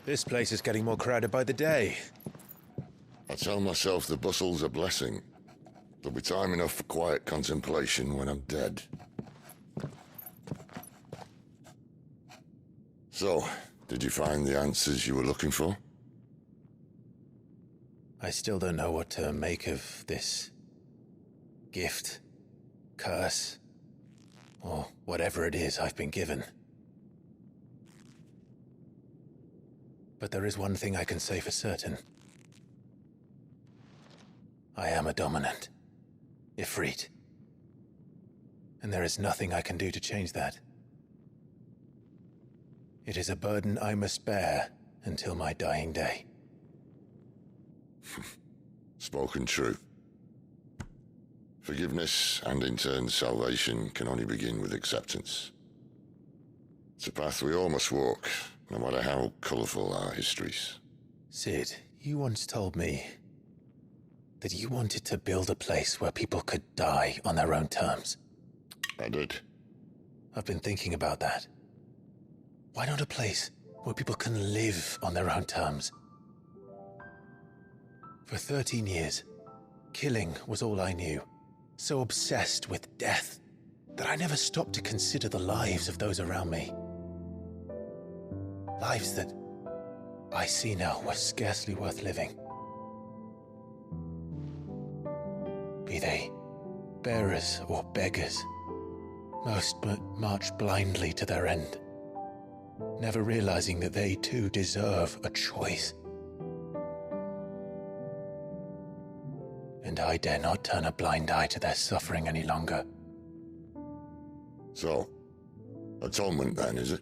This place is getting more crowded by the day. I tell myself the bustle's a blessing. There'll be time enough for quiet contemplation when I'm dead. So, did you find the answers you were looking for? I still don't know what to make of this gift, curse, or whatever it is I've been given. But there is one thing I can say for certain. I am a dominant, Ifrit. And there is nothing I can do to change that. It is a burden I must bear until my dying day. Spoken true. Forgiveness, and in turn salvation, can only begin with acceptance. It's a path we all must walk, no matter how colourful our histories. Sid, you once told me that you wanted to build a place where people could die on their own terms. I did. I've been thinking about that. Why not a place where people can live on their own terms? For 13 years, killing was all I knew. So obsessed with death that I never stopped to consider the lives of those around me. Lives that I see now were scarcely worth living. Be they bearers or beggars, most but march blindly to their end, never realizing that they too deserve a choice. And I dare not turn a blind eye to their suffering any longer. So, atonement then, is it?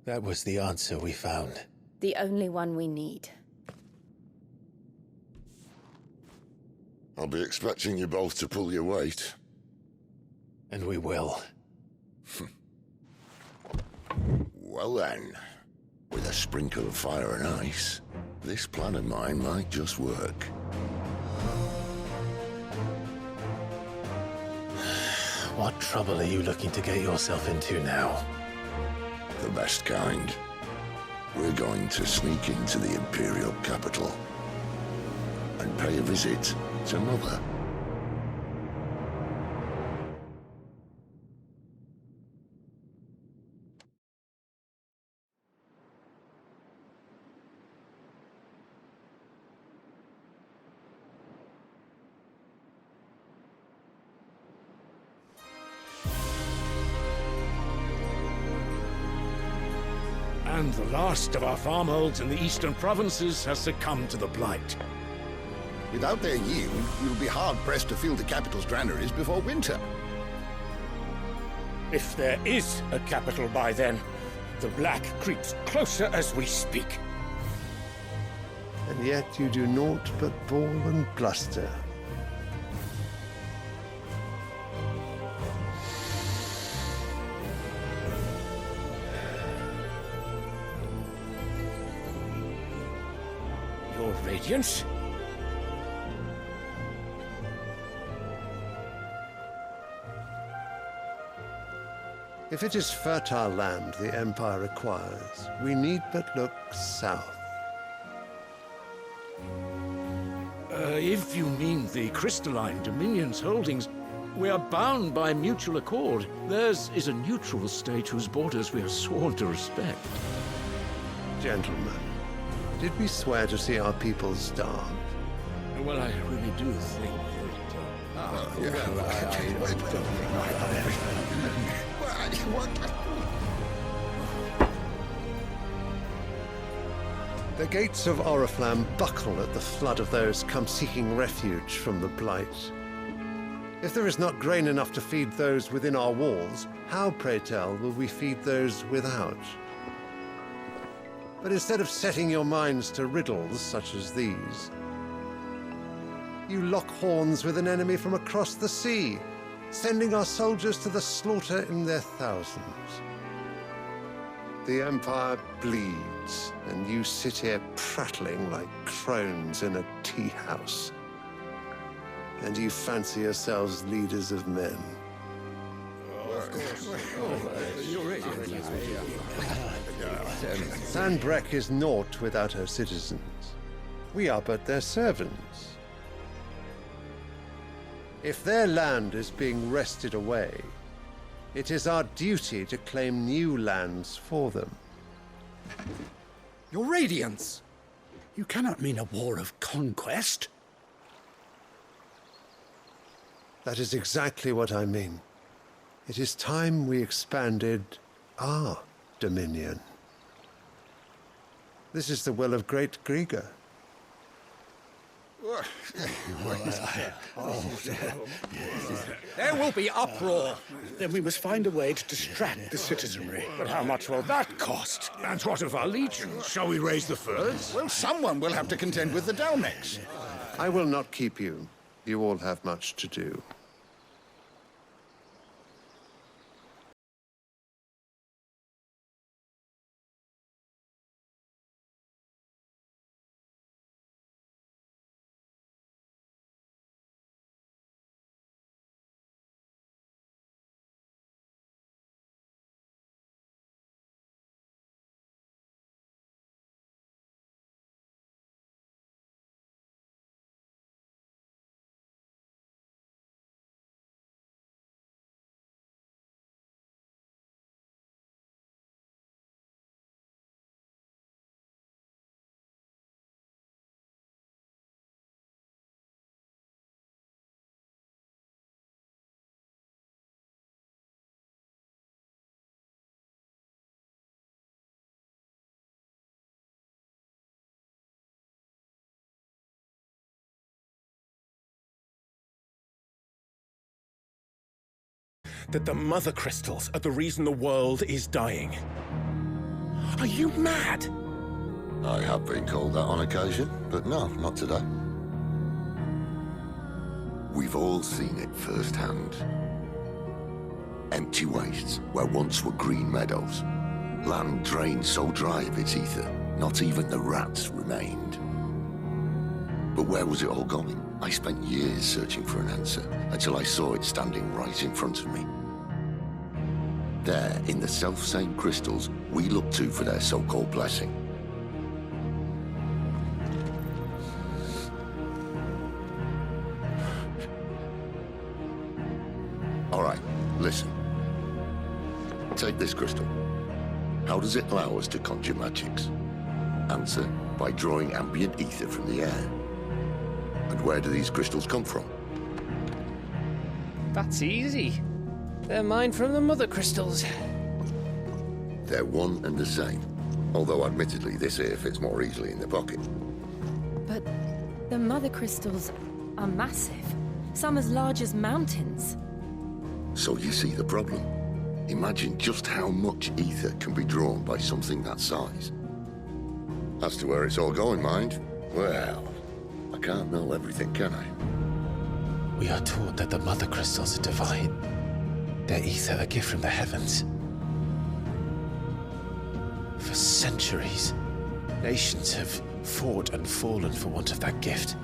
That was the answer we found. The only one we need. I'll be expecting you both to pull your weight. And we will. Well then, with a sprinkle of fire and ice, this plan of mine might just work. What trouble are you looking to get yourself into now? The best kind. We're going to sneak into the Imperial capital and pay a visit to Mother. And the last of our farmholds in the eastern provinces has succumbed to the blight. Without their yield, we'll be hard-pressed to fill the capital's granaries before winter. If there is a capital by then, the black creeps closer as we speak. And yet you do naught but bawl and bluster. Your Radiance? If it is fertile land the Empire requires, we need but look south. If you mean the crystalline Dominion's holdings, we are bound by mutual accord. Theirs is a neutral state whose borders we are sworn to respect. Gentlemen, did we swear to see our people starve? Well, I really do think The gates of Oriflamme buckle at the flood of those come seeking refuge from the blight. If there is not grain enough to feed those within our walls, how, pray tell, will we feed those without? But instead of setting your minds to riddles such as these, you lock horns with an enemy from across the sea, sending our soldiers to the slaughter in their thousands. The Empire bleeds, and you sit here prattling like crones in a tea house. And you fancy yourselves leaders of men. Sanbreque is naught without her citizens. We are but their servants. If their land is being wrested away, it is our duty to claim new lands for them. Your Radiance! You cannot mean a war of conquest. That is exactly what I mean. It is time we expanded our dominion. This is the will of great Grieger. There will be uproar. Then we must find a way to distract the citizenry. But how much will that cost? And what of our legions? Shall we raise the furs? Well, someone will have to contend with the Dalmex. I will not keep you. You all have much to do. That the mother crystals are the reason the world is dying. Are you mad? I have been called that on occasion, but no, not today. We've all seen it firsthand. Empty wastes where once were green meadows. Land drained so dry of its ether, not even the rats remained. But where was it all going? I spent years searching for an answer, until I saw it standing right in front of me. There, in the self-same crystals we look to for their so-called blessing. All right, listen. Take this crystal. How does it allow us to conjure magics? Answer, by drawing ambient ether from the air. And where do these crystals come from? That's easy. They're mined from the mother crystals. They're one and the same. Although admittedly this here fits more easily in the pocket. But the mother crystals are massive. Some as large as mountains. So you see the problem. Imagine just how much ether can be drawn by something that size. As to where it's all going, mind? Well, I can't know everything, can I? We are taught that the mother crystals are divine. Their ether a gift from the heavens. For centuries, nations have fought and fallen for want of that gift.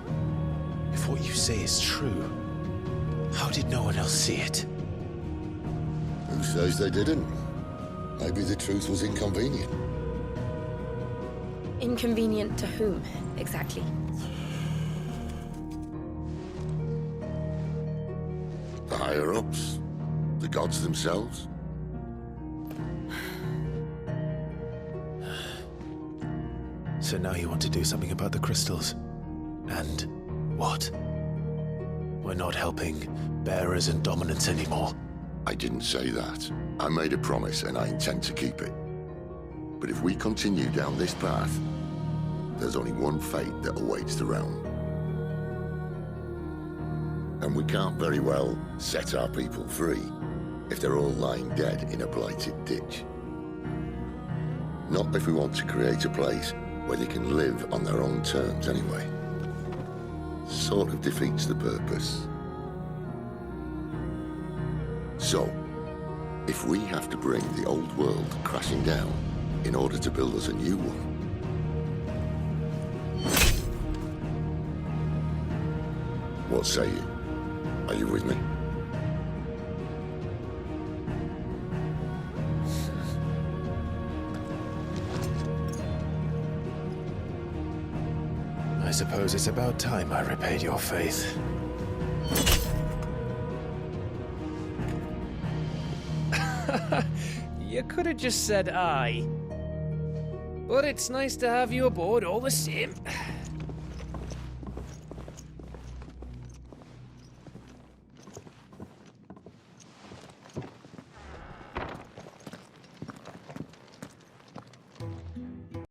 If what you say is true, how did no one else see it? Who says they didn't? Maybe the truth was inconvenient. Inconvenient to whom, exactly? The higher-ups? The gods themselves? So now you want to do something about the crystals. And what? We're not helping bearers and dominants anymore. I didn't say that. I made a promise and I intend to keep it. But if we continue down this path, there's only one fate that awaits the realm. And we can't very well set our people free if they're all lying dead in a blighted ditch. Not if we want to create a place where they can live on their own terms anyway. Sort of defeats the purpose. So, if we have to bring the old world crashing down in order to build us a new one, what say you? Are you with me? suppose it's about time I repaid your faith. You could have just said aye. But it's nice to have you aboard all the same.